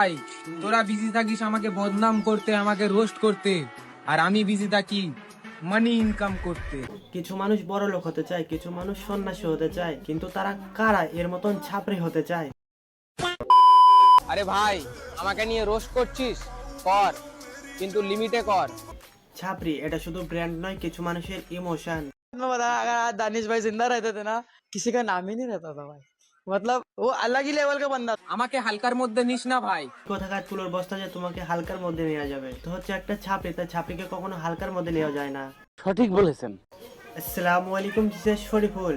ভাই তোরা বিজি থাকিস আমাকে বদনাম করতে, আমাকে রোস্ট করতে, আর আমি বিজি থাকি মানি ইনকাম করতে। কিছু মানুষ বড় লোক হতে চায়, কিছু মানুষ সন্ন্যাসী হতে চায়, কিন্তু তারা কারা এর মতন ছাপরি হতে চায়? আরে ভাই, আমাকে নিয়ে রোস্ট করছিস কর, কিন্তু লিমিটে কর। ছাপরি এটা শুধু ব্র্যান্ড নয়, কিছু মানুষের ইমোশন। मैं बताया, अगर आज दानिश भाई जिंदा रहते थे ना, किसी का नाम ही नहीं रहता था भाई। मतलब वो अलग ही लेवल का बंदा था। আমাকে হালকার মধ্যে নিস না ভাই। কোথাকার তুলোর বস্তা যে তোমাকে হালকার মধ্যে নেওয়া যাবে, তো হচ্ছে একটা ছাপরি, তাই ছাপরিকে কখনো হালকার মধ্যে নেওয়া যায় না। সঠিক বলেছেন। আসসালামু আলাইকুম, দিস শরীফুল।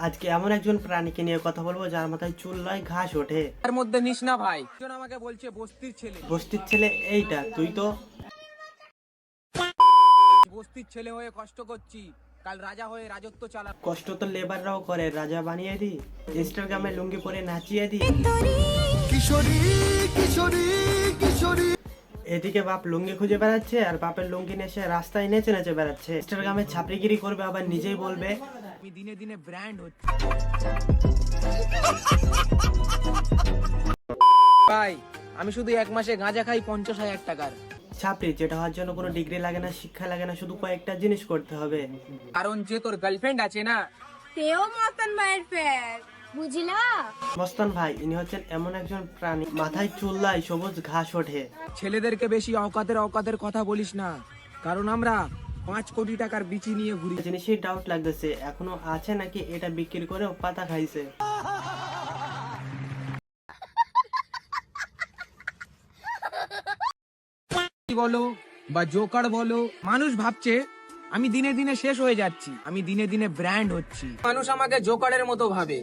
আজকে এমন একজন প্রাণীকে নিয়ে কথা বলবো যার মাথায় চুল নয় ঘাস ওঠে। তার মধ্যে নিস না ভাই। একজন আমাকে বলছে বস্তির ছেলে। বস্তির ছেলে এইটা? তুই তো বস্তির ছেলে হয়ে কষ্ট করছি, কাল রাজা হয়ে রাজত্ব চালা। কষ্ট তো লেবাররাও করে, রাজা বানিয়ে দি, ইনস্টাগ্রামে লুঙ্গি পরে নাচিয়ে দি। এদিকে বাপ লুঙ্গি খুঁজে বেড়াচ্ছে আর বাপের লুঙ্গি নেশে রাস্তায় নেচে নেচে বেড়াচ্ছে। ইনস্টাগ্রামে ছাপরিগিরি করবে, আবার নিজেই বলবে আমি দিনে দিনে ব্র্যান্ড হচ্ছি। ভাই আমি শুধু এক মাসে গাঁজা খাই 50,000 টাকার। ছাপরি, যেটা হওয়ার জন্য কোনো ডিগ্রি লাগে না, শিক্ষা লাগে না, শুধু কয়েকটা জিনিস করতে হবে। কারণ যে তোর গার্লফ্রেন্ড আছে না, তেও মতন মায়ের ফের বুঝলা। মস্তান ভাই ইনি হচ্ছেন এমন একজন প্রাণী, মাথায় চুল নাই, সবুজ ঘাস ওঠে। ছেলেদেরকে বেশি অকাতের কথা বলিস না, কারণ আমরা 5 কোটি টাকার বিচি নিয়ে ঘুরি। জিনিসই ডাউট লাগতেছে এখনো আছে নাকি এটা বিক্রি করেও পাতা খাইছে। বলো বা জোকার বলো, মানুষ ভাবছে আমি দিনে দিনে শেষ হয়ে যাচ্ছি, আমি দিনে দিনে ব্র্যান্ড হচ্ছি। মানুষ আমাকে জোকারের মতো ভাবে,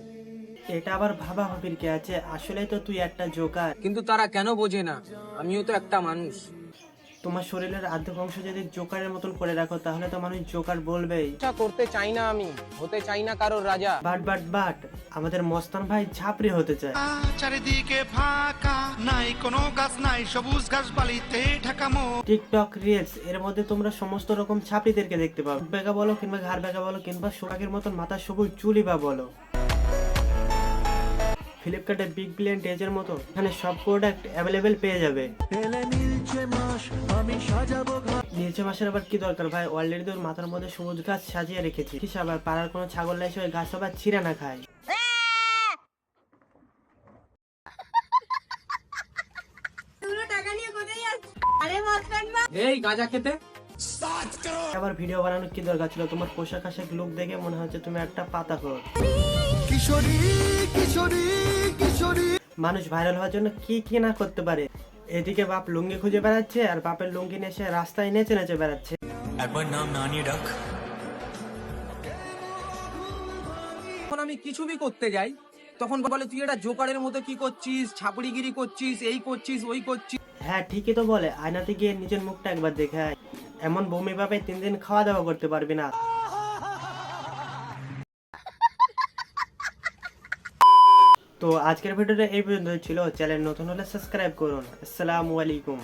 এটা আবার ভাবা ভাবির কে আছে? আসলে তো তুই একটা জোকার। কিন্তু তারা কেন বোঝে না আমিও তো একটা মানুষ। তোমার শরীরের অর্ধেক অংশ যদি জোকারের মতন করে রাখো তাহলে তো মানুষ জোকার বলবেই। এটা করতে চাই না, আমি হতে চাই না কারোর রাজা। বাট আমাদের মস্তান ভাই ছাপরি হতে চায়। চারিদিকে ফাঁকা, নাই কোনো গাছ, নাই সবুজ ঘাস বালিতে ঢাকা মোর। টিকটক রিলস এর মধ্যে তোমরা সমস্ত রকম ছাপরিদেরকে দেখতে পাও, বেগা বলো কিংবা ঘাড় বেগা বলো কিংবা সোহাগের মতন মাথা সবুজ চুলি বা বলো। ফ্লিপকার্টে বিগ বিলিয়ন ডেজের মতো এখানে সব প্রোডাক্ট অ্যাভেলেবেল পেয়ে যাবে। নীলচে মাসের আবার কি দরকার ভাই? অলরেডি তোর মাথার মধ্যে সবুজ গাছ সাজিয়ে রেখেছি, আবার পাড়ার কোনো ছাগল নাই ওই গাছ আবার ছিঁড়ে না খায়। তুমি টাকা নিয়ে কোথায় যাচ্ছ? আরে মতন মা এই গাঁজা খেতে আবার ভিডিও বানানোর কি দরকার ছিল? তোমার পোশাক আশাক লুক দেখে মনে হচ্ছে তুমি একটা পাতাখোর। মানুষ ভাইরাল হওয়ার জন্য কি কি না করতে পারে। এদিকে বাপ লুঙ্গি খুঁজে বেড়াচ্ছে আর বাপের লুঙ্গি নেশে রাস্তায় নেচে নেচে বেড়াচ্ছে। একবার নাম না নিয়ে ডাক। যখন আমি কিছু বি করতে যাই তখন বলে তুই এটা জোকারের মতো কি করছিস, ছাপড়িগিরি করছিস, এই করছিস ওই করছিস। হ্যাঁ ঠিকই তো বলে, আয়নাতে গিয়ে নিজের মুখটা একবার দেখে আয়। এমন বমি পাবে 3 দিন খাওয়া দাওয়া করতে পারবি না। তো আজকের ভিডিওটা এই পর্যন্ত ছিল। চ্যানেল নতুন হলে সাবস্ক্রাইব করুন। আসসালামু আলাইকুম।